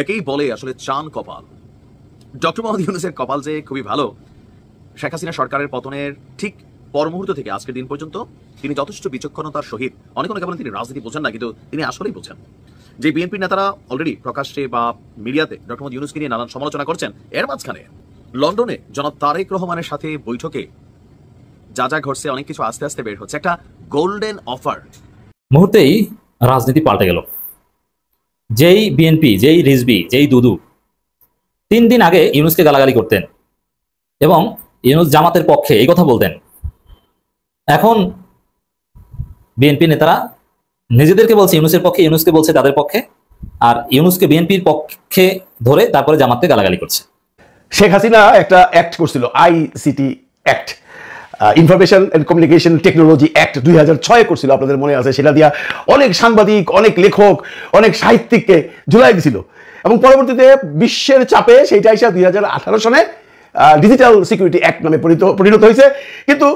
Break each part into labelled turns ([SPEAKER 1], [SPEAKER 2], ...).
[SPEAKER 1] একেই বলে আসলে চান কপাল। ডক্টর মোহাম্মদ ইউনূসের কপাল যে খুবই ভালো। শেখ হাসিনা সরকারের পতনের ঠিক পর মুহূর্ত থেকে আজকের দিন পর্যন্ত তিনি যথেষ্ট বিচক্ষণতার সহিত, অনেকে বলেন তিনি রাজনীতি বোঝেন না, কিন্তু তিনি আসলেই বোঝেন। যে বিএনপির নেতারা অলরেডি প্রকাশ্যে বা মিডিয়াতে ডক্টর মোহাম্মদ ইউনূসকে নিয়ে নানান সমালোচনা করছেন, এর মাঝখানে লন্ডনে জনাব তারেক রহমানের সাথে বৈঠকে যা যা ঘটছে অনেক কিছু আস্তে আস্তে বের হচ্ছে। একটা গোল্ডেন অফার
[SPEAKER 2] মুহূর্তেই রাজনীতি পাল্টে গেল। যেই বিএনপি, যেই রিজভী, যেই দুদু 3 দিন আগে ইউনূসকে গালাগালি করতেন এবং ইউনূস জামাতের পক্ষে এই কথা বলতেন, এখন বিএনপি নেতারা নিজেদেরকে বলছে ইউনূসের পক্ষে, ইউনূসকে বলছে তাদের পক্ষে, আর ইউনূসকে বিএনপির পক্ষে ধরে তারপরে জামাতকে গালাগালি করছে।
[SPEAKER 3] শেখ হাসিনা একটা অ্যাক্ট করছিল, ICT act, information and communication technology act 2006 করছিল, আপনাদের মনে আছে? সেটা দিয়া অনেক সাংবাদিক, অনেক লেখক, অনেক সাহিত্যিককে ঝুলাই দিছিল এবং পরবর্তীতে বিশ্বের চাপে সেইটা এসে 2018 সনে ডিজিটাল সিকিউরিটি অ্যাক্ট নামে পরিণত হয়েছে। কিন্তু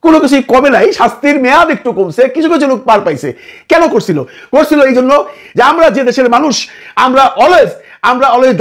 [SPEAKER 3] কোনো কিছুই কমে নাই, শাস্তির মেয়াদ একটু কমছে, কিছু কিছু লোক পার পাইছে। কেন করছিল এই জন্য যে আমরা যে দেশের মানুষ, আমরা অলওয়েজ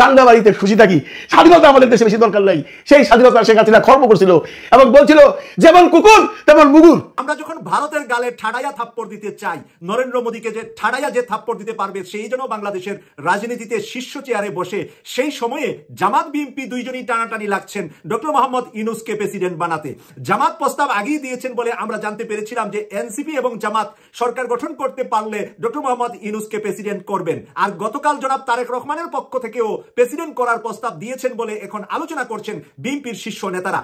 [SPEAKER 3] দাঙ্গা বাড়িতে খুশি থাকি। স্বাধীনতা আমাদের দেশে বেশি দরকার নাই, সেই স্বাধীনতা শেখ হাসিনা খর্ব করছিল এবং বলছিল যেমন কুকুর তেমন মুগুর।
[SPEAKER 4] আমরা যখন ভারতের গালে ঠাডাইয়া থাপ্পড় দিতে চাই, নরেন্দ্র মোদীকে যে ঠাডাইয়া যে থাপ্পড় দিতে পারবে সেই জন্য বাংলাদেশের রাজনীতিতে শীর্ষ চেয়ারে বসে, সেই সময়ে জামাত বিএনপি দুইজনই টানাটানি লাগছেন ডক্টর মোহাম্মদ ইউনূসকে প্রেসিডেন্ট বানাতে। জামাত প্রস্তাব আগেই দিয়েছেন বলে আমরা জানতে পেরেছিলাম যে এনসিপি এবং জামাত সরকার গঠন করতে পারলে ডক্টর মোহাম্মদ ইউনূসকে প্রেসিডেন্ট করবেন। আর গতকাল জনাব তারেক রহমানের পক্ষ থেকেও প্রেসিডেন্ট করার প্রস্তাব দিয়েছেন বলে এখন আলোচনা করছেন বিএনপির শীর্ষ নেতারা।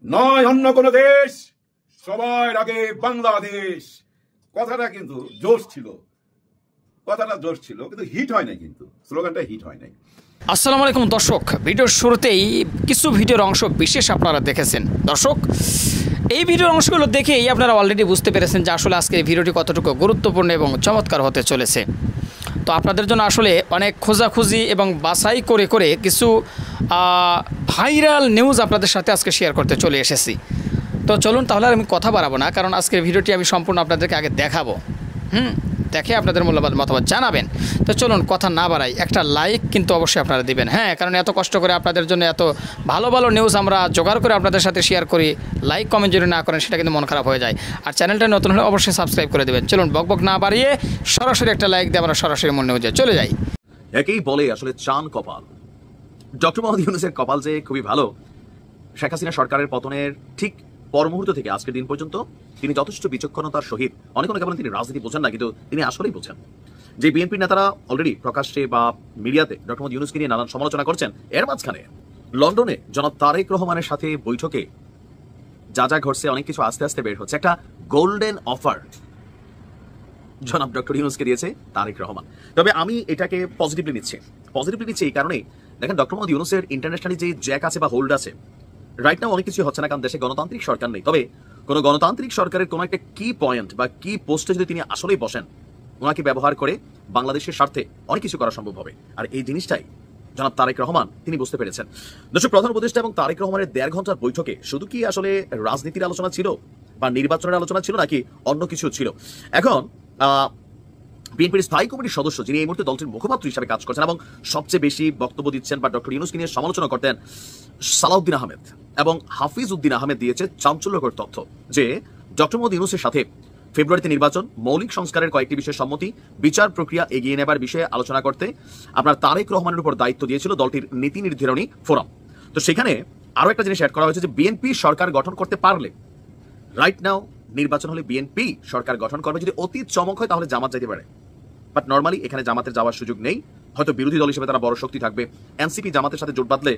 [SPEAKER 5] নয় অন্য কোন দেশ, সবার আগে বাংলাদেশ। কথাটা কিন্তু জোশ ছিল, কিন্তু হিট হয় নাই, কিন্তু স্লোগানটা হিট হয় নাই।
[SPEAKER 6] আসসালামু আলাইকুম দর্শক, ভিডিওর শুরুতেই কিছু ভিডিওর অংশ বিশেষ আপনারা দেখেছেন। দর্শক, এই ভিডিওর অংশগুলো দেখেই আপনারা অলরেডি বুঝতে পেরেছেন যে আসলে আজকে এই ভিডিওটি কতটুকু গুরুত্বপূর্ণ এবং চমৎকার হতে চলেছে। তো আপনাদের জন্য আসলে অনেক খোঁজাখুঁজি এবং বাছাই করে করে কিছু ভাইরাল নিউজ আপনাদের সাথে আজকে শেয়ার করতে চলে এসেছি। তো চলুন তাহলে আর আমি কথা বাড়াবো না, কারণ আজকের ভিডিওটি আমি সম্পূর্ণ আপনাদেরকে আগে দেখাবো। দেখে আপনাদের মূল্যবান মতামত জানাবেন। তো চলুন কথা না বাড়াই, একটা লাইক কিন্তু অবশ্যই আপনারা দিবেন। হ্যাঁ, কারণ এত কষ্ট করে আপনাদের জন্য এত ভালো ভালো নিউজ আমরা জোগাড় করে আপনাদের সাথে শেয়ার করি, লাইক কমেন্ট যদি না করেন সেটা কিন্তু মন খারাপ হয়ে যায়। আর চ্যানেলটা নতুন হলে অবশ্যই সাবস্ক্রাইব করে দেবেন। চলুন বকবক না বাড়িয়ে সরাসরি একটা লাইক দিয়ে আমরা সরাসরি মূল নিউজে চলে যাই।
[SPEAKER 1] একেই বলে আসলে চান কপাল। ডক্টর মোহাম্মদ ইউনূসের কপাল যে খুবই ভালো। শেখ হাসিনা সরকারের পতনের ঠিক পর মুহূর্ত থেকে আজকের দিন পর্যন্ত তিনি যথেষ্ট বিচক্ষণতার সহিত, অনেকে বলেন তিনি রাজনীতি বোঝেন না, কিন্তু তিনি আসলেই বোঝেন। যে বিএনপির নেতারা অলরেডি প্রকাশ্যে বা মিডিয়াতে ডক্টর মোহাম্মদ ইউনূসকে নিয়ে নানান সমালোচনা করছেন, এর মাঝখানে লন্ডনে জনাব তারেক রহমানের সাথে বৈঠকে যা যা ঘটছে অনেক কিছু আস্তে আস্তে বের হচ্ছে। একটা গোল্ডেন অফার জনাব ডক্টর ইউনূসকে দিয়েছে তারেক রহমান। তবে আমি এটাকে পজিটিভলি নিচ্ছি এই কারণেই, দেখেন ডক্টর মোহাম্মদ ইউনূসের ইন্টারন্যাশনালি যে জ্যাক আছে বা হোল্ড আছে, রাইট নাও অনেক কিছু হচ্ছে না, কারণ দেশে গণতান্ত্রিক সরকার নেই। তবে কোনো গণতান্ত্রিক সরকারের কোনো একটা কি পয়েন্ট বা কি পোস্টে যদি তিনি আসলেই বসেন, ওনাকে ব্যবহার করে বাংলাদেশের স্বার্থে অনেক কিছু করা সম্ভব হবে। আর এই জিনিসটাই জনাব তারেক রহমান তিনি বুঝতে পেরেছেন। দর্শক, প্রধান উপদেষ্টা এবং তারেক রহমানের 1.5 ঘন্টার বৈঠকে শুধু কি আসলে রাজনীতির আলোচনা ছিল বা নির্বাচনের আলোচনা ছিল, নাকি অন্য কিছু ছিল? এখন বিএনপির স্থায়ী কমিটির সদস্য যিনি এই মুহূর্তে দলটির মুখপাত্র হিসাবে কাজ করছেন এবং সবচেয়ে বেশি বক্তব্য দিচ্ছেন বা ডক্টর ইউনূসকে নিয়ে সমালোচনা করতেন, সালাউদ্দিন আহমেদ এবং হাফিজ উদ্দিন আহমেদ দিয়েছে চাঞ্চল্যকর তথ্য যে ডক্টর মোহাম্মদ ইউনূসের সাথে ফেব্রুয়ারিতে নির্বাচন, মৌলিক সংস্কারের কয়েকটি বিষয়ে সম্মতি, বিচার প্রক্রিয়া এগিয়ে নেবার বিষয়ে আলোচনা করতে আপনার তারেক রহমানের উপর দায়িত্ব দিয়েছিল দলটির নীতি নির্ধারণী ফোরাম। তো সেখানে আরো একটা জিনিস অ্যাড করা হয়েছে যে বিএনপি সরকার গঠন করতে পারলে, রাইট নাও নির্বাচন হলে বিএনপি সরকার গঠন করবে, যদি অতি চমক হয় তাহলে জামাত যেতে পারে। বাট নর্মালি এখানে জামাতের যাওয়ার সুযোগ নেই। হয়তো বিরোধী দল হিসেবে তারা বড় শক্তি থাকবে। এনসিপি জামাতের সাথে জোট বাঁধলে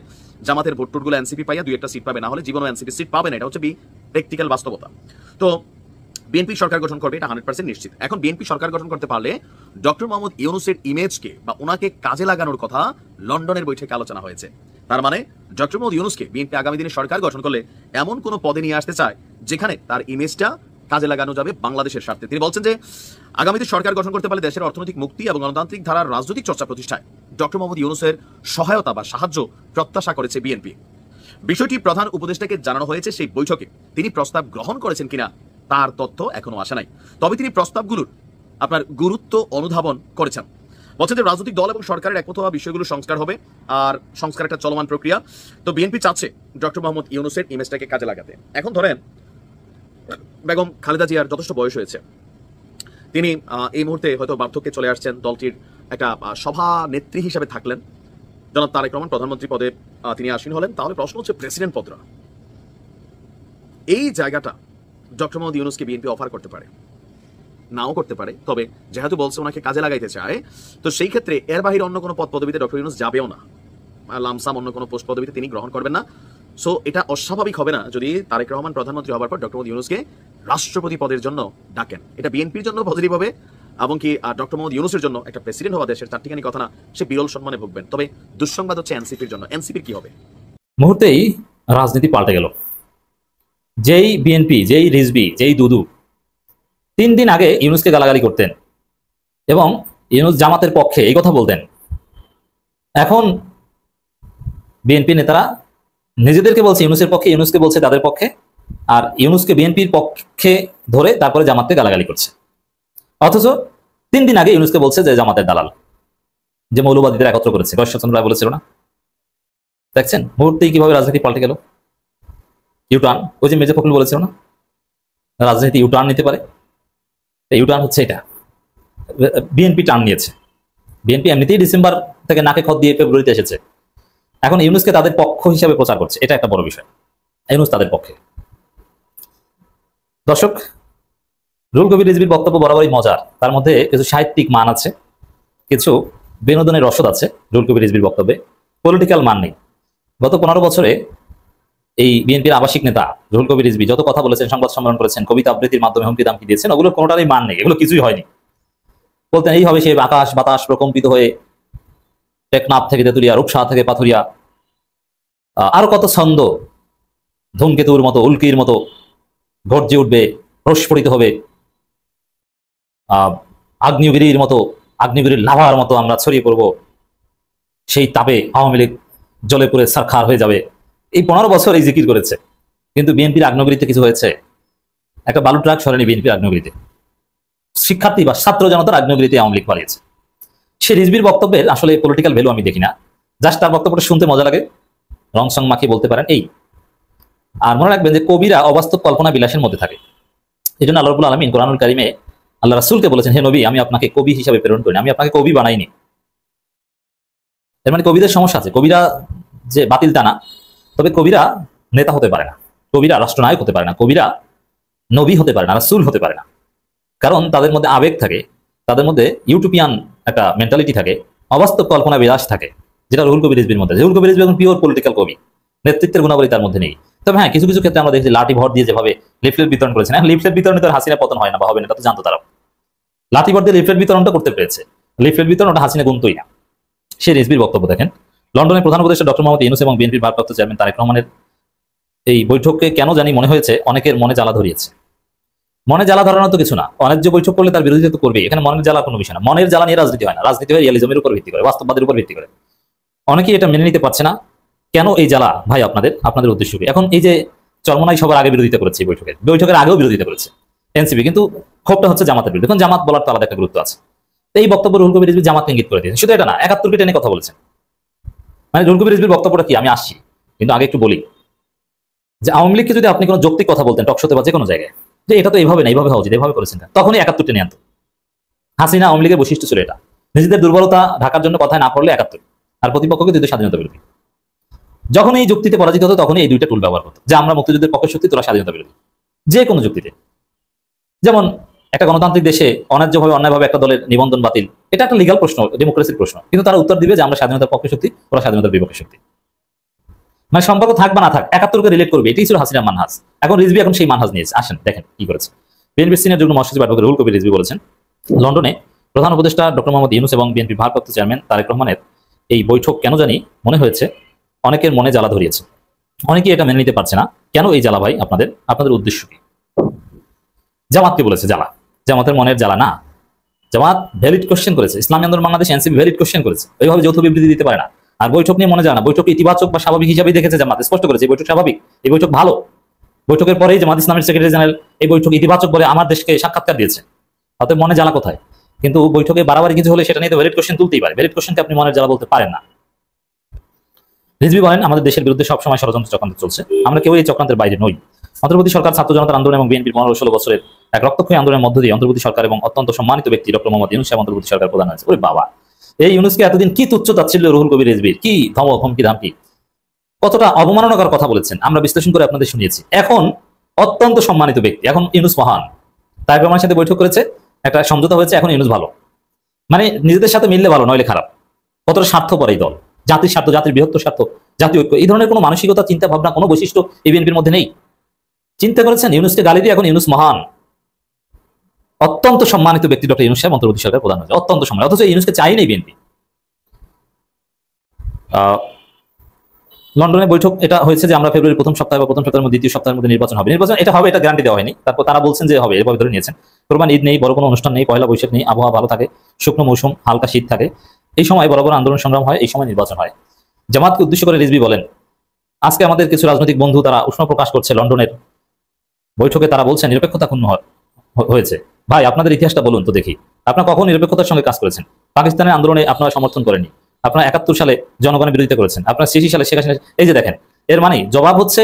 [SPEAKER 1] জামাতের ভোটগুলো এনসিপি পাইয়া 2-1টা সিট পাবে, না হলে জীবনও এনসিপি সিট পাবে না। এটা হচ্ছে প্র্যাকটিক্যাল বাস্তবতা। তো বিএনপি সরকার গঠন করবে, এটা 100% নিশ্চিত। এখন বিএনপি সরকার গঠন করতে পারলে ডক্টর মোহাম্মদ ইউনূসের ইমেজকে বা ওনাকে কাজে লাগানোর কথা লন্ডনের বৈঠকে আলোচনা হয়েছে। তার মানে ডক্টর মোহাম্মদ ইউনূসকে বিএনপি আগামী দিনে সরকার গঠন করলে এমন কোন পদে নিয়ে আসতে চায় যেখানে তার ইমেজটা কাজে লাগানো যাবে বাংলাদেশের স্বার্থে। তিনি বলছেন যে আগামীতে সরকার গঠন করতে পারলে দেশের অর্থনৈতিক মুক্তি এবং গণতান্ত্রিক ধারার রাজনৈতিক চর্চা প্রতিষ্ঠায় ডক্টর মোহাম্মদ ইউনূসের সহায়তা বা সাহায্য প্রত্যাশা করেছে বিএনপি। বিষয়টি প্রধান উপদেষ্টাকে জানানো হয়েছে সেই বৈঠকে। তিনি প্রস্তাব গ্রহণ করেছেন কিনা তার তথ্য এখনো আসে নাই, তবে তিনি প্রস্তাবগুলোর আপনার গুরুত্ব অনুধাবন করেছেন। বলছেন যে রাজনৈতিক দল এবং সরকারের একমত হওয়া বিষয়গুলো সংস্কার হবে, আর সংস্কার একটা চলমান প্রক্রিয়া। তো বিএনপি চাচ্ছে ডক্টর মোহাম্মদ ইউনূসের ইমেজটাকে কাজে লাগাতে। এখন ধরেন বেগম খালেদা জিয়ার যথেষ্ট বয়স হয়েছে, তিনি এই মুহূর্তে হয়তো বার্ধক্যে চলে আসছেন, দলটির একটা সভা নেত্রী হিসেবে থাকলেন, জনাব তারেক রহমান প্রধানমন্ত্রী পদে তিনি আসীন হলেন। তাহলে প্রশ্ন হচ্ছে প্রেসিডেন্ট পদরা, এই জায়গাটা ডক্টর মোহাম্মদ ইউনূসকে বিএনপি অফার করতে পারে, নাও করতে পারে। তবে যেহেতু বলছে ওনাকে কাজে লাগাইতে চায়, তো সেই ক্ষেত্রে এর বাহিরে অন্য কোনো পদ পদবিতে ডক্টর ইউনূস যাবেও না, লামসাম অন্য কোনো পোস্ট পদবিতে তিনি গ্রহণ করবেন না। সো এটা অস্বাভাবিক হবে না যদি তারেক রহমান প্রধানমন্ত্রী হওয়ার পর ডক্টর মোহাম্মদ ইউনূসকে রাষ্ট্রপতি পদের জন্য ডাকেন। এটা বিএনপির জন্য পজিটিভ হবে, এবং কি ডক্টর মোহাম্মদ ইউনূসের জন্য একটা প্রেসিডেন্ট হওয়া দেশের চারটিখানি কথা না, সে বিরল সম্মানে ভুগবেন। তবে দুঃসংবাদ হচ্ছে এনসিপির জন্য। এনসিপির কি হবে?
[SPEAKER 2] মুহূর্তেই রাজনীতি পাল্টে গেল। যেই বিএনপি, যেই রিজভি, যেই দুদু 3 দিন আগে ইউনূসকে গালাগালি করতেন এবং ইউনূস জামাতের পক্ষে এই কথা বলতেন, এখন বিএনপি নেতারা নিজেদেরকে বলছে ইউনূসের পক্ষে, ইউনূসকে বলছে তাদের পক্ষে, আর ইউনূসকে বিএনপির পক্ষে ধরে তারপরে জামাতকে গালাগালি করছে। অথচ 3 দিন আগে ইউনূসকে বলছে যে জামাতের দালাল, যে মৌলবাদীদের একত্র করেছে, ঈশ্বরচন্দ্র রায় বলেছিল না? দেখছেন মুহূর্তেই কিভাবে রাজনীতি পাল্টে গেল। ইউটার্ন, ওই যে মির্জা ফখরুল বলেছিল না রাজনীতি ইউটার্ন নিতে পারে, ইউটার্ন হচ্ছে এটা। বিএনপি টার্ন নিয়েছে। বিএনপি এমনিতেই ডিসেম্বর থেকে নাকে খত দিয়ে ফেব্রুয়ারিতে এসেছে, এখন ইউনূসকে তাদের পক্ষ হিসাবে প্রচার করছে। এটা একটা বড় বিষয়, ইউনূস তাদের পক্ষে। দর্শক, রুহুল কবির রিজভির বক্তব্য বরাবরই মজার, তার মধ্যে কিছু সাহিত্যিক মান আছে, কিছু বিনোদনের রসদ আছে রুহুল কবির রিজভির বক্তব্যে, পলিটিক্যাল মান নেই। গত 15 বছরে এই বিএনপির আবাসিক নেতা রুহুল কবির রিজভী যত কথা বলেছেন, সংবাদ সম্মেলন করেছেন, কবিতা আবৃত্তির মাধ্যমে হুমকি দামকি দিয়েছেন, ওগুলোর কোনোটারই মান নেই, এগুলো কিছুই হয়নি। বলতেন এই হবে সেই আকাশ বাতাস প্রকম্পিত হয়ে টেকনাফ থেকে তেতুলিয়া, রূপসা থেকে পাথুরিয়া, আরো কত ছন্দ ধূমকেতুর মতো, উল্কির মতো গর্জে উঠবে, প্রস্ফুটিত হবে, আগ্নেয়গিরির মতো, আগ্নেয়গিরির লাভার মতো আমরা ছড়িয়ে পড়ব, সেই তাপে আওয়ামী লীগ জ্বলে পুড়ে সারখার হয়ে যাবে। এই 15 বছর এই জিকির করেছে, কিন্তু বিএনপির আগ্নেয়গিরিতে কিছু হয়েছে? একটা বালু ট্রাক সরেনি বিএনপির আগ্নেয়গিরিতে, শিক্ষার্থী বা ছাত্র জনতার আগ্নেয়গিরিতে আওয়ামী লীগ পালিয়েছে। সে রিজভির বক্তব্যের আসলে পলিটিক্যাল ভ্যালু আমি দেখি না, জাস্ট তার বক্তব্যটা শুনতে মজা লাগে, রং সং মাখিয়ে বলতে পারেন এই। আর মনে রাখবেন যে কবিরা অবাস্তব কল্পনা বিলাসের মধ্যে থাকে। এই জন্য আল্লাহ রাব্বুল আলামিন কোরআনুল কারিমে আল্লাহ রাসূলকে বলেছেন, হে নবী, আমি আপনাকে কবি হিসাবে প্রেরণ করিনি, আমি আপনাকে কবি বানাইনি। এর মানে কবিদের সমস্যা আছে। কবিরা যে বাতিল তা না, তবে কবিরা নেতা হতে পারে না, কবিরা রাষ্ট্রনায়ক হতে পারে না, কবিরা নবী হতে পারে না, রাসূল হতে পারে না। কারণ তাদের মধ্যে আবেগ থাকে, তাদের মধ্যে ইউটোপিয়ান একটা মেন্টালিটি থাকে, অবাস্তব কল্পনা বিলাস থাকে, যেটা রুহুল কবির রিজভির মধ্যে। রুহুল কবির রিজভি এখন পিওর পলিটিক্যাল কবি, নেতৃত্বের গুণাবলী তার মধ্যে নেই। তবে হ্যাঁ, কিছু কিছু ক্ষেত্রে আমরা দেখছি লাঠি ভর দিয়ে যেভাবে লিফলেট বিতরণ করেছেন, লিফলেট বিতরণে তো হাসিনা পতন হয় না বা হবে না, তা তো জানতো তারা। লাঠি ভর দিয়ে লিফলেট বিতরণটা করতে পেরেছে, লিফলেট বিতরণ ওটা হাসিনা গুনতোই না। সে রিজভির বক্তব্য দেখেন। লন্ডনের প্রধান উপদেষ্টা ডক্টর মোহাম্মদ ইউনূস এবং বিএনপির ভারপ্রাপ্ত চেয়ারম্যান তারেক রহমানের এই বৈঠককে কেন জানি মনে হয়েছে অনেকের মনে জ্বালা ধরিয়েছে। মনে জ্বালা ধরানোর তো কিছু না, অনেক যে বৈঠক করলে তার বিরোধিতা তো করবে, এখানে মনের জ্বালা কোনো বিষয় না। মনের জ্বালা নিয়ে রাজনীতি হয় না, রাজনীতি হয় রিয়ালিজমের উপর ভিত্তি করে, বাস্তববাদের উপর ভিত্তি করে। অনেকেই এটা মেনে নিতে পারছে না। কেন এই জ্বালা ভাই? আপনাদের উদ্দেশ্য কি? এখন এই যে চরমনাই সবার আগে বিরোধিতা করেছে, বৈঠকের আগেও বিরোধিতা করেছে এনসিপি, কিন্তু ক্ষোভটা হচ্ছে জামাতের বিরুদ্ধে। এখন জামাত বলার তো আলাদা একটা গুরুত্ব আছে। এই বক্তব্য রুহুল কবির রিজভী জামাতকে ইঙ্গিত করে দিয়েছে। শুধু এটা না, 71কে টেনে কথা বলেছেন। মানে রুহুল কবির রিজভীর বক্তব্যটা কি আমি আসছি, কিন্তু আগে একটু বলি যে আওয়ামী লীগকে যদি আপনি কোনো যৌক্তিক কথা বলতেন টকশোতে বা যে কোনো জায়গায়, যে এটা তো এইভাবে না, এইভাবে হওয়া উচিত, এইভাবে করেছেন, তখনই 71 টেনে আনতো। হাসিনা আওয়ামী লীগের বৈশিষ্ট্য ছিল এটা, নিজেদের দুর্বলতা ঢাকার জন্য কথায় না পড়লে 71, আর প্রতিপক্ষকে দুটো স্বাধীনতা বিরোধী। যখন এই যুক্তিতে পরাজিত হতো তখনই এই দুইটা টুল ব্যবহার করতো, যে আমরা মুক্তিযুদ্ধের পক্ষে শক্তি, তোরা স্বাধীনতা বিরোধী। যে কোনো যুক্তিতে, যেমন একটা গণতান্ত্রিক দেশে অন্যায্যভাবে অন্যায়ভাবে একটা দলের নিবন্ধন বাতিল, এটা একটা লিগাল প্রশ্ন, ডেমোক্রেসির প্রশ্ন, কিন্তু তারা উত্তর দিবে যে আমরা স্বাধীনতার পক্ষে শক্তি, ওরা স্বাধীনতার বিপক্ষে শক্তি। মানে সম্পর্ক থাক বা না থাক, 71কে রিলেট করবে, এটাই ছিল হাসিনার মানহাজ। এখন রিজভী এখন সেই মানহাজ নিয়েছে। আসেন দেখেন কি করেছে। বিএনপির সিনিয়র যুগ্ম মহাসচিব অ্যাডভোকেট রুহুল কবির রিজভী বলেছেন, লন্ডনে প্রধান উপদেষ্টা ডক্টর মোহাম্মদ ইউনূস এবং বিএনপির ভারপ্রাপ্ত চেয়ারম্যান তারেক রহমানের এই বৈঠক কেন জানি মনে হয়েছে অনেকের মনে জ্বালা ধরিয়েছে। অনেকেই এটা মেনে নিতে পারছে না। কেন এই জ্বালা ভাই? আপনাদের উদ্দেশ্য কি? জামাতকে বলেছে জ্বালা, জামাতের মনের জ্বালা না। জামাত ভ্যালিড কোশ্চেন করেছে, ইসলামী আন্দোলন বাংলাদেশ এনসিপি ভ্যালিড কোশ্চেন করেছে, ওইভাবে যৌথ বিবৃতি দিতে পারে না। আর বৈঠক নিয়ে মনে যায় না, বৈঠক ইতিবাচক বা স্বাভাবিক হিসাবেই দেখেছে জামাত, স্পষ্ট করেছে এই বৈঠক স্বাভাবিক, এই বৈঠক ভালো। বৈঠকের পরেই জামাত ইসলামের সেক্রেটারি জেনারেল এই বৈঠক ইতিবাচক বলে আমার দেশকে সাক্ষাৎকার দিয়েছে। অতএব মনে জ্বালা কোথায়? কিন্তু বৈঠকে বাড়াবাড়ি কিছু হলে সেটা নিয়ে তো ভ্যালিড কোশ্চেন তুলতেই পারে। ভ্যালিড কোশ্চেনকে আপনি মনের জ্বালা বলতে পারেন না। রিজভী বলেন, আমাদের দেশের বিরুদ্ধে সবসময় ষড়যন্ত্র চক্রান্ত চলছে, আমরা কেউ এই চক্রান্তের বাইরে নই। অন্তর্বর্তী সরকার ছাত্র জনতার আন্দোলন এবং বিএনপির 15-16 বছরের এক রক্তক্ষয়ী আন্দোলনের মধ্য দিয়ে অন্তর্বর্তী সরকার এবং অত্যন্ত সম্মানিত ব্যক্তি ডক্টর মোহাম্মদ ইউনূস সাহেব অন্তর্বর্তী সরকার প্রধান হয়েছে। ওরে বাবা, এই ইউনূসকে এতদিন কি তুচ্ছ তাচ্ছিল্য রুহুল কবির রিজভীর, কি ধমকি ধামকি, কতটা অবমাননাকর কথা বলেছেন আমরা বিশ্লেষণ করে আপনাদের শুনিয়েছি। এখন অত্যন্ত সম্মানিত ব্যক্তি, এখন ইউনূস মহান, তারেক রহমানের সাথে বৈঠক করেছে, একটা সমঝোতা হয়েছে, এখন ইউনূস ভালো, মানে নিজেদের সাথে মিললে ভালো নইলে খারাপ। কতটা স্বার্থপর এই দল, জাতির স্বার্থ, জাতির বৃহত্তর স্বার্থ, জাতীয় ঐক্য, এই ধরনের কোনো মানসিকতা, চিন্তা ভাবনা, কোনো বৈশিষ্ট্য এই বিএনপির মধ্যে নেই। চিন্তা করেছেন ইউনূসকে গালি দিয়ে এখন ইউনূস মহান, অত্যন্ত সম্মানিত ব্যক্তি ডক্টর ইউনূস সাহেব অন্তর্বর্তী সরকার প্রধান হয়েছে, অত্যন্ত সম্মান। অথচ ইউনূসকে চাই নেই বিএনপি। লন্ডনে বৈঠক এটা হয়েছে যে আমরা ফেব্রুয়ারি প্রথম সপ্তাহে বা প্রথম সপ্তাহের মধ্যে দ্বিতীয় সপ্তাহের মধ্যে নির্বাচন হবে, নির্বাচন এটা হবে, এটা গ্যারান্টি দেওয়া হয়নি। তারপর তারা বলছেন যে হবে, এরপর ধরে নিয়েছেন। কোরবান ঈদ নেই, বড় কোনো অনুষ্ঠান নেই, পয়লা বৈশাখ নেই, আবহাওয়া ভালো থাকে, শুকনো মৌসুম, হালকা শীত থাকে, এই সময় বড় বড় আন্দোলন সংগ্রাম হয়, এই সময় নির্বাচন হয়। জামাতকে উদ্দেশ্য করে রিজভী বলেন, আজকে আমাদের কিছু রাজনৈতিক বন্ধু তারা উষ্ণ প্রকাশ করছে লন্ডনের বৈঠকে, তারা বলছেন নিরপেক্ষতা ক্ষুণ্ণ হয়েছে। ভাই, আপনাদের ইতিহাসটা বলুন তো দেখি, আপনারা কখন নিরপেক্ষতার সঙ্গে কাজ করেছেন? পাকিস্তানের আন্দোলনে আপনারা সমর্থন করেনি, আপনারা 71 সালে জনগণের বিরোধিতা করেছেন, আপনারা 86 সালে শেখ হাসিনা, এই যে দেখেন, এর মানে জবাব হচ্ছে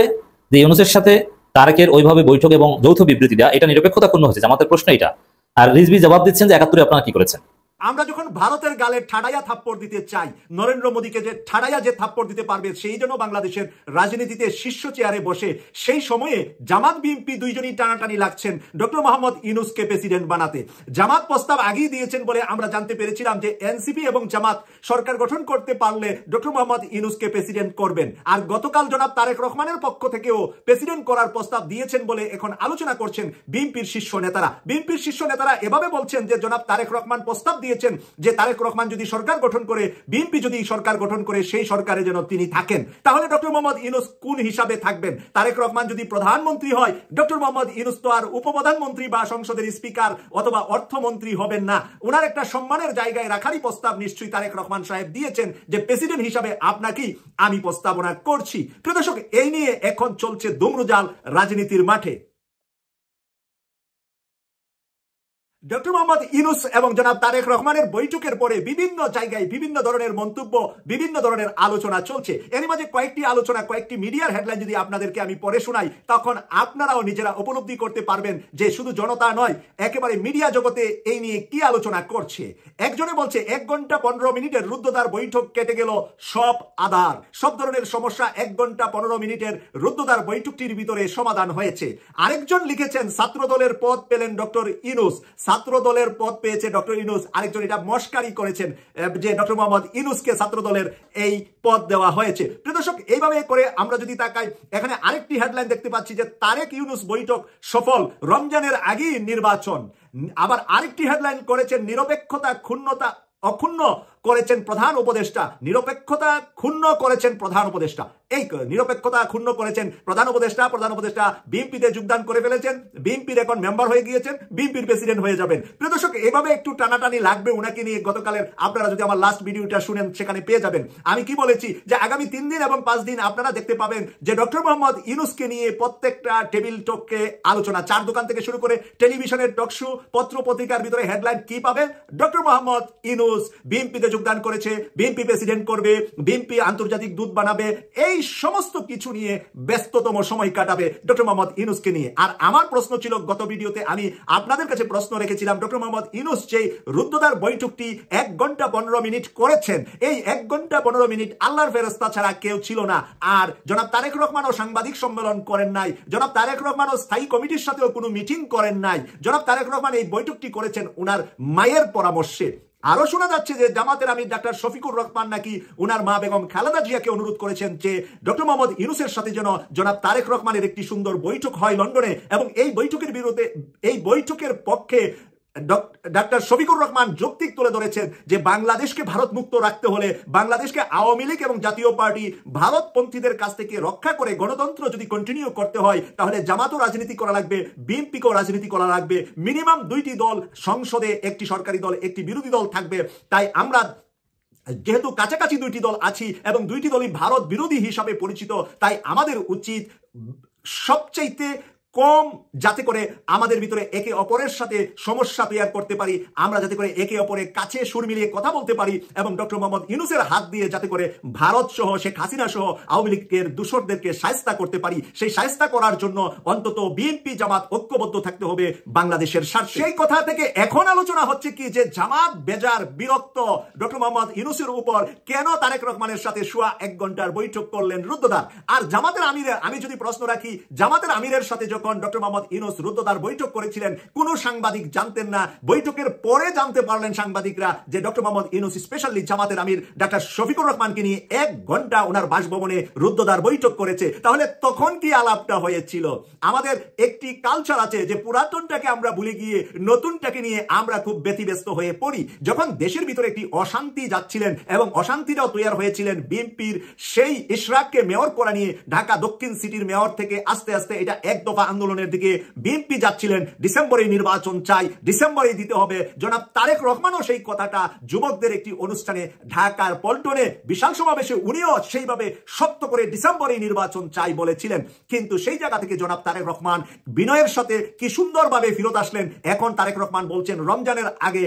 [SPEAKER 2] যে ইউনূসের সাথে তারেকের ওইভাবে বৈঠক এবং যৌথ বিবৃতি দেওয়া, এটা নিরপেক্ষতা ক্ষুণ্ণ হয়েছে। জামাতের প্রশ্ন এটা। আর রিজভী জবাব দিচ্ছেন যে 71-এ আপনারা কি করেছেন।
[SPEAKER 4] আমরা যখন ভারতের গালে ঠাডাইয়া থাপ্পড় দিতে চাই, নরেন্দ্র মোদীকে যে ঠাডাইয়া যে থাপ্পড় দিতে পারবে সেই জন্য বাংলাদেশের রাজনীতিতে শীর্ষ চেয়ারে বসে, সেই সময়ে জামাত বিএনপি দুইজনই টানাটানি লাগছেন ডক্টর মোহাম্মদ ইউনূসকে প্রেসিডেন্ট বানাতে। জামাত প্রস্তাব আগেই দিয়েছেন বলে আমরা জানতে পেরেছিলাম যে এনসিপি এবং জামাত সরকার গঠন করতে পারলে ডক্টর মোহাম্মদ ইউনূসকে প্রেসিডেন্ট করবেন। আর গতকাল জনাব তারেক রহমানের পক্ষ থেকেও প্রেসিডেন্ট করার প্রস্তাব দিয়েছেন বলে এখন আলোচনা করছেন বিএনপির শীর্ষ নেতারা। বিএনপির শীর্ষ নেতারা এভাবে বলছেন যে জনাব তারেক রহমান প্রস্তাব দিয়েছেন যে তারেক রহমান যদি সরকার গঠন করে, বিএনপি যদি সরকার গঠন করে, সেই সরকারে যেন তিনি থাকেন। তাহলে ডক্টর মোহাম্মদ ইউনূস কোন হিসাবে থাকবেন? তারেক রহমান যদি প্রধানমন্ত্রী হয়, ডক্টর মোহাম্মদ ইউনূস তো আর উপপ্রধানমন্ত্রী বা সংসদের স্পিকার অথবা অর্থমন্ত্রী হবেন না। ওনার একটা সম্মানের জায়গায় রাখারই প্রস্তাব নিশ্চয়ই তারেক রহমান সাহেব দিয়েছেন যে প্রেসিডেন্ট হিসাবে আপনাকেই আমি প্রস্তাবনা করছি। প্রিয় দর্শক, এই নিয়ে এখন চলছে দুমরুজাল রাজনীতির মাঠে। ডক্টর মোহাম্মদ ইউনূস এবং জনাব তারেক রহমানের বৈঠকের পরে বিভিন্ন জায়গায় বিভিন্ন ধরনের মন্তব্য, বিভিন্ন ধরনের আলোচনা চলছে। এর মাঝে কয়েকটি আলোচনা, কয়েকটি মিডিয়ার হেডলাইন যদি আপনাদেরকে আমি পড়ে শোনাই, তখন আপনারাও নিজেরা উপলব্ধি করতে পারবেন যে শুধু জনতা নয়, একেবারে মিডিয়া জগতে এই নিয়ে কি আলোচনা করছে। একজনে বলছে 1 ঘন্টা 15 মিনিটের রুদ্ধদ্বার বৈঠক কেটে গেল সব আধার, সব ধরনের সমস্যা 1 ঘন্টা 15 মিনিটের রুদ্ধদ্বার বৈঠকটির ভিতরে সমাধান হয়েছে। আরেকজন লিখেছেন ছাত্র দলের পদ পেলেন ডক্টর ইউনূস, ছাত্র দলের পদ পেয়েছে ডক্টর ইউনূস। আরেকজন এটা মস্কারি করেছেন যে ডক্টর মোহাম্মদ ইউনূসকে ছাত্র দলের এই পদ দেওয়া হয়েছে। প্রিয় দর্শক, এইভাবে করে আমরা যদি তাকাই, এখানে আরেকটি হেডলাইন দেখতে পাচ্ছি যে তারেক ইউনূস বৈঠক সফল, রমজানের আগেই নির্বাচন। আবার আরেকটি হেডলাইন করেছেন নিরপেক্ষতা অক্ষুণ্ণ করেছেন প্রধান উপদেষ্টা, নিরপেক্ষতা ক্ষুণ্ণ করেছেন প্রধান উপদেষ্টা। এই নিরপেক্ষতা ক্ষুণ্ণ করেছেন প্রধান উপদেষ্টা বিএনপিতে যোগদান করে ফেলেছেন, বিএনপির এখন মেম্বার হয়ে গিয়েছেন, বিএনপির প্রেসিডেন্ট হয়ে যাবেন। প্রিয় দর্শক, এভাবে একটু টানাটানি লাগবে ওনাকে নিয়ে। গতকালের আপনারা যদি আমার লাস্ট ভিডিওটা শুনেন, সেখানে পেয়ে যাবেন আমি কি বলেছি, যে আগামী 3 দিন এবং 5 দিন আপনারা দেখতে পাবেন যে ডক্টর মোহাম্মদ ইউনূসকে নিয়ে প্রত্যেকটা টেবিল টককে আলোচনা, চার দোকান থেকে শুরু করে টেলিভিশনের টকশো, পত্র পত্রিকার ভিতরে হেডলাইন কি পাবেন, ডক্টর মোহাম্মদ ইউনূস বিএনপিতে যোগদান করেছে, বিএনপি প্রেসিডেন্ট করবে, বিএনপি আন্তর্জাতিক দূত বানাবে, এই সমস্ত কিছু নিয়ে ব্যস্ততম সময় কাটাবে ডক্টর মোহাম্মদ ইউনূসকে নিয়ে। আর আমার প্রশ্ন ছিল, গত ভিডিওতে আমি আপনাদের কাছে প্রশ্ন রেখেছিলাম, ডক্টর মোহাম্মদ ইউনূস যে রুদ্ধদ্বার বৈঠকটি 1 ঘন্টা 15 মিনিট করেছেন, এই 1 ঘন্টা 15 মিনিট আল্লাহর ফেরেশতা ছাড়া কেউ ছিল না। আর জনাব তারেক রহমানও সাংবাদিক সম্মেলন করেন নাই, জনাব তারেক রহমানও স্থায়ী কমিটির সাথেও কোনো মিটিং করেন নাই। জনাব তারেক রহমান এই বৈঠকটি করেছেন ওনার মায়ের পরামর্শে। আরো শোনা যাচ্ছে যে জামাতের আমির ডাক্তার শফিকুর রহমান নাকি উনার মা বেগম খালেদা জিয়াকে অনুরোধ করেছেন যে ডক্টর মোহাম্মদ ইউনূসের সাথে যেন জনাব তারেক রহমানের একটি সুন্দর বৈঠক হয় লন্ডনে, এবং এই বৈঠকের বিরুদ্ধে, এই বৈঠকের পক্ষে ডাক্তার শফিকুর রহমান যৌক্তিক তুলে ধরেছেন যে বাংলাদেশকে ভারত মুক্ত রাখতে হলে, বাংলাদেশকে আওয়ামী লীগ এবং জাতীয় পার্টি ভারতপন্থীদের কাছ থেকে রক্ষা করে গণতন্ত্র যদি কন্টিনিউ করতে হয়, তাহলে জামাতও রাজনীতি করা লাগবে, বিএনপিকেও রাজনীতি করা লাগবে। মিনিমাম 2টি দল সংসদে, একটি সরকারি দল, একটি বিরোধী দল থাকবে। তাই আমরা যেহেতু কাছাকাছি 2টি দল আছি এবং 2টি দলই ভারত বিরোধী হিসাবে পরিচিত, তাই আমাদের উচিত সবচাইতে কম, যাতে করে আমাদের ভিতরে একে অপরের সাথে সমস্যা তৈরি করতে পারি, আমরা যাতে করে একে অপরের কাছে সুর মিলিয়ে কথা বলতে পারি, এবং ডক্টর মোহাম্মদ ইউনূসের হাত দিয়ে যাতে করে ভারত সহ শেখ হাসিনা সহ আওয়ামী লীগের দূষরদেরকে শায়েস্তা করতে পারি। সেই শায়েস্তা করার জন্য অন্তত বিএনপি জামাত ঐক্যবদ্ধ থাকতে হবে বাংলাদেশের স্বার্থে। সেই কথা থেকে এখন আলোচনা হচ্ছে কি যে জামাত বেজার বিরক্ত ডক্টর মোহাম্মদ ইউনূসের উপর, কেন তারেক রহমানের সাথে সোয়া 1 ঘন্টার বৈঠক করলেন রুদ্ধদ্বার। আর জামাতের আমিরের, আমি যদি প্রশ্ন রাখি, জামাতের আমিরের সাথে যখন ডক্টর মোহাম্মদ ইউনূস রুদ্ধদ্বার বৈঠক করেছিলেন কোন সাংবাদিক জানতেন না। বৈঠকের পরে জানতে পারলেন সাংবাদিকরা যে ডক্টর মোহাম্মদ ইউনূস স্পেশালি জামাতের আমির ডাক্তার শফিকুর রহমানকে নিয়ে 1 ঘন্টা ওনার বাসভবনে রুদ্ধদ্বার বৈঠক করেছে। তাহলে তখন কি আলাপটা হয়েছিল? আমাদের একটি কালচার আছে যে পুরাতনটাকে আমরা ভুলে গিয়ে নতুনটাকে নিয়ে আমরা খুব ব্যতিব্যস্ত হয়ে পড়ি। যখন দেশের ভিতরে একটি অশান্তি যাচ্ছিলেন এবং অশান্তিটাও তৈরি হয়েছিলেন বিএনপির সেই ইশরাককে মেয়র করা নিয়ে, ঢাকা দক্ষিণ সিটির মেয়র থেকে আস্তে আস্তে এটা 1 দফা আন্দোলনের দিকে বিএনপি যাচ্ছিলেন। ডিসেম্বরে নির্বাচন চাই, ডিসেম্বরে দিতে হবে। জনাব তারেক রহমানও সেই কথাটা যুবকদের একটি অনুষ্ঠানে ঢাকার পল্টনে বিশাল সমাবেশে উনিও সেইভাবে শক্ত করে ডিসেম্বরে নির্বাচন চাই বলেছিলেন। কিন্তু সেই জায়গা থেকে জনাব তারেক রহমান বিনয়ের সাথে কি সুন্দরভাবে ফিরত আসলেন। এখন তারেক রহমান বলছেন রমজানের আগে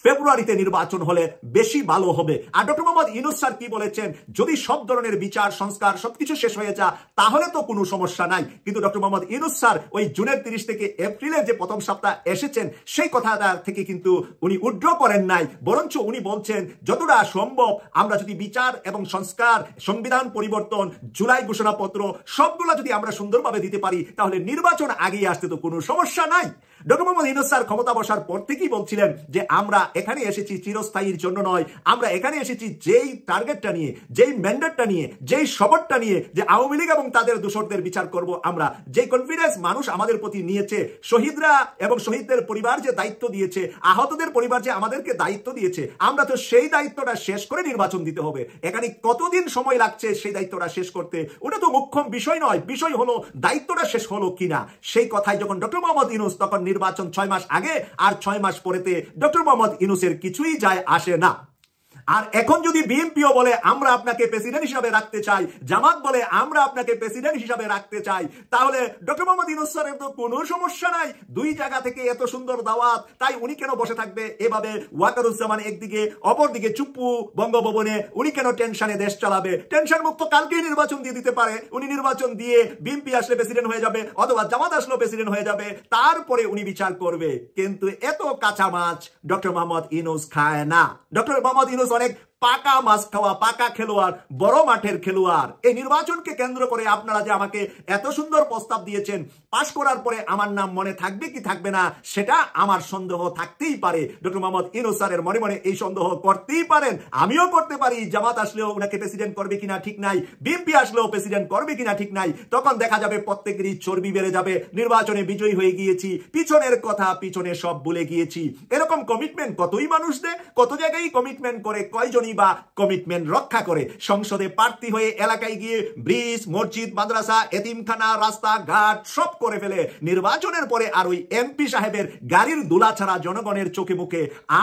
[SPEAKER 4] ফেব্রুয়ারিতে নির্বাচন হলে বেশি ভালো হবে। আর ডক্টর মোহাম্মদ ইউনূস স্যার কি বলেছেন, যদি সব ধরনের বিচার সংস্কার সবকিছু শেষ হয়ে যায় তাহলে তো কোনো সমস্যা নাই। কিন্তু ডক্টর মোহাম্মদ ইউনূস স্যার ওই জুনের 30 থেকে এপ্রিলের যে প্রথম সপ্তাহ এসেছেন সেই কথাটা থেকে কিন্তু উনি উইথড্র করেন নাই, বরঞ্চ উনি বলছেন যতটা সম্ভব আমরা যদি বিচার এবং সংস্কার, সংবিধান পরিবর্তন, জুলাই ঘোষণাপত্র সবগুলো যদি আমরা সুন্দরভাবে দিতে পারি তাহলে নির্বাচন আগিয়ে আসতে তো কোনো সমস্যা নাই। ডক্টর মোহাম্মদ ইউনূস স্যার ক্ষমতা বসার পর থেকেই বলছিলেন যে আমরা এখানে এসেছি চিরস্থায়ীর জন্য নয়, আমরা এখানে এসেছি যেই টার্গেটটা নিয়ে, যেই ম্যান্ডেটটা নিয়ে, যেই শপথটা নিয়ে যে আওয়ামী লীগ এবং তাদের দূষরদের বিচার করব আমরা, যেই কনফিডেন্স মানুষ আমাদের প্রতি নিয়েছে, শহীদরা এবং শহীদদের পরিবার যে দায়িত্ব দিয়েছে, আহতদের পরিবার যে আমাদেরকে দায়িত্ব দিয়েছে, আমরা তো সেই দায়িত্বটা শেষ করে নির্বাচন দিতে হবে। এখানে কতদিন সময় লাগছে সেই দায়িত্বটা শেষ করতে ওটা তো মুখ্য বিষয় নয়, বিষয় হলো দায়িত্বটা শেষ হলো কিনা। সেই কথাই যখন ডক্টর মোহাম্মদ ইউনূস, তখন নির্বাচন 6 মাস আগে আর 6 মাস পরেতে ডক্টর মোহাম্মদ ইউনূসের কিছুই যায় আসে না। আর এখন যদি বিএনপিও বলে আমরা আপনাকে প্রেসিডেন্ট হিসাবে রাখতে চাই, জামাত বলে আমরা আপনাকে প্রেসিডেন্ট হিসাবে রাখতে চাই, তাহলে ডক্টর মোহাম্মদ ইউনূস স্যারের তো কোনো সমস্যা নাই। দুই জায়গা থেকে এত সুন্দর দাওয়াত, তাই উনি কেন বসে থাকবে এভাবে? ওয়াকারুজ্জামান একদিকে, অপরদিকে চুপ্পু বঙ্গভবনে, উনি কেন টেনশনে দেশ চালাবে? টেনশন মুক্ত কালকেই নির্বাচন দিয়ে দিতে পারে। উনি নির্বাচন দিয়ে বিএনপি আসলে প্রেসিডেন্ট হয়ে যাবে অথবা জামাত আসলেও প্রেসিডেন্ট হয়ে যাবে, তারপরে উনি বিচার করবে। কিন্তু এত কাঁচা মাছ ডক্টর মোহাম্মদ ইউনূস খায় না। ডক্টর মোহাম্মদ ইউনূস অনেক পাকা মাছ খাওয়া, পাকা খেলোয়াড়, বড় মাঠের খেলোয়াড়। এই নির্বাচনকে কেন্দ্র করে আপনারা যে আমাকে এত সুন্দর প্রস্তাব দিয়েছেন, পাশ করার পরে আমার নাম মনে থাকবে কি থাকবে না সেটা আমার সন্দেহ থাকতেই পারে। ডক্টর মোহাম্মদ ইউনূস স্যারের মনে মনে এই সন্দেহ করতেই পারেন, আমিও করতে পারি। জামাত আসলেও উনাকে প্রেসিডেন্ট করবে কিনা ঠিক নাই, বিএনপি আসলেও প্রেসিডেন্ট করবে কিনা ঠিক নাই। তখন দেখা যাবে প্রত্যেকেরই চর্বি বেড়ে যাবে, নির্বাচনে বিজয়ী হয়ে গিয়েছি, পিছনের কথা পিছনে সব ভুলে গিয়েছি। এরকম কমিটমেন্ট কতই মানুষ দেয়, কত জায়গায় কমিটমেন্ট করে, কয়জনই বা কমিটমেন্ট রক্ষা করে? সংসদে প্রার্থী হয়ে এলাকায় গিয়ে ব্রিজ, মসজিদ, মাদ্রাসা, এতিমখানা, রাস্তা ঘাট সব করে ফেলে, নির্বাচনের পরে আর ওই এমপি সাহেবের গাড়ির দুলা ছাড়া জনগণের চোখে মুখে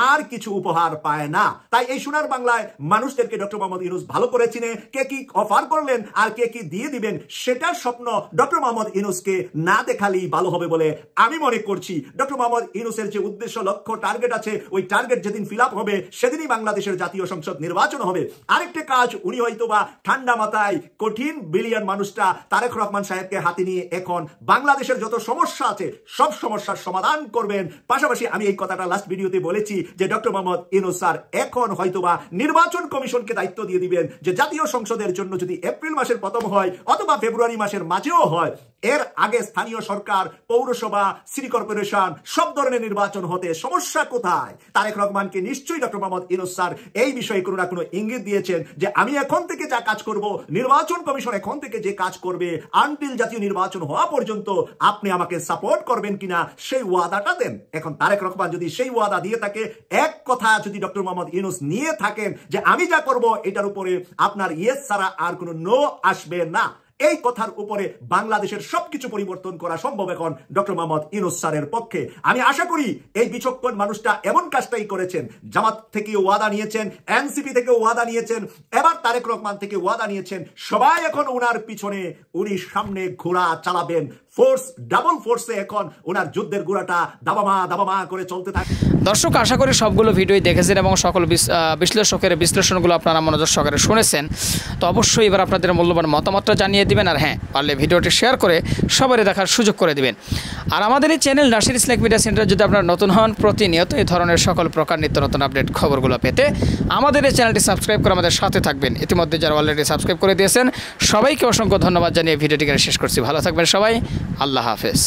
[SPEAKER 4] আর কিছু উপহার পায় না। তাই এই সোনার বাংলায় মানুষদেরকে ডক্টর মোহাম্মদ ইউনূস ভালো করে চিনে, কে কি অফার করলেন আর কে কি দিয়ে দিবেন সেটার স্বপ্ন ডক্টর মোহাম্মদ ইউনূসকে না দেখালেই ভালো হবে বলে আমি মনে করছি। ডক্টর মোহাম্মদ ইউনূসের যে উদ্দেশ্য, লক্ষ্য, টার্গেট আছে, ওই টার্গেট যেদিন ফিল আপ হবে সেদিনই বাংলাদেশের জাতীয় সংসদ নির্বাচন হবে। আরেকটা কাজ উনি হয়তোবা ঠান্ডা মাথায় কঠিন বিলিয়ন মানুষটা তারেক রহমান সাহেবকে হাতে নিয়ে এখন বাংলাদেশের যত সমস্যা আছে সব সমস্যার সমাধান করবেন। পাশাপাশি আমি এই কথাটা লাস্ট ভিডিওতে বলেছি যে ডক্টর মোহাম্মদ ইউনূস স্যার এখন হয়তোবা নির্বাচন কমিশনকে দায়িত্ব দিয়ে দিবেন যে জাতীয় সংসদের জন্য যদি এপ্রিল মাসের প্রথম হয় অথবা ফেব্রুয়ারি মাসের মাঝেও হয়, এর আগে স্থানীয় সরকার, পৌরসভা, সিটি কর্পোরেশন সব ধরনের নির্বাচন হতে সমস্যা কোথায়? তারেক রহমানকে নিশ্চয়ই ডক্টর মোহাম্মদ ইউনূস স্যার এই বিষয়ে কোনো না কোনো ইঙ্গিত দিয়েছেন যে আমি এখন থেকে যা কাজ করব, নির্বাচন কমিশন এখন থেকে যে কাজ করবে, আনটিল জাতীয় নির্বাচন হওয়া পর্যন্ত আপনি আমাকে সাপোর্ট করবেন কিনা সেই ওয়াদাটা দেন। এখন তারেক রহমান যদি সেই ওয়াদা দিয়ে থাকে, এক কথা যদি ডক্টর মোহাম্মদ ইউনূস নিয়ে থাকেন যে আমি যা করব এটার উপরে আপনার ইয়েস ছাড়া আর কোনো নো আসবে না, এই কথার উপরে বাংলাদেশের সবকিছু পরিবর্তন করা সম্ভব এখন ডক্টর মোহাম্মদ ইউনূস স্যারের পক্ষে। আমি আশা করি এই বিচক্ষণ মানুষটা এমন কাজটাই করেছেন, জামাত থেকে ওয়াদা নিয়েছেন, এনসিপি থেকে ওয়াদা নিয়েছেন, এবার তারেক রহমান থেকে ওয়াদা নিয়েছেন। সবাই এখন ওনার পিছনে, উনি সামনে ঘোড়া চালাবেন, ফোর্স ডাবল ফোর্সে এখন ওনার যুদ্ধের ঘোড়াটা দাবামা করে চলতে থাকে।
[SPEAKER 6] দর্শক, আশা করি সবগুলো ভিডিওই দেখেছেন এবং সকল বিশ্লেষকের বিশ্লেষণগুলো আপনারা মনোযোগ সহকারে শুনেছেন। তো অবশ্যই এবার আপনাদের মূল্যবান মতামতটা জানিয়ে দিবেন, আর হ্যাঁ, পারলে ভিডিওটি শেয়ার করে সবারই দেখার সুযোগ করে দিবেন। আর আমাদের এই channel Nasir Islamic media centre যদি আপনারা নতুন হন, প্রতিনিয়ত এই ধরনের সকল প্রকার নিত্য নতুন আপডেট খবরগুলো পেতে আমাদের এই চ্যানেলটি সাবস্ক্রাইব করে আমাদের সাথে থাকবেন। ইতিমধ্যে যারা অলরেডি সাবস্ক্রাইব করে দিয়েছেন সবাইকে অসংখ্য ধন্যবাদ জানিয়ে ভিডিওটিকে শেষ করছি। ভালো থাকবেন সবাই, আল্লাহ হাফেজ।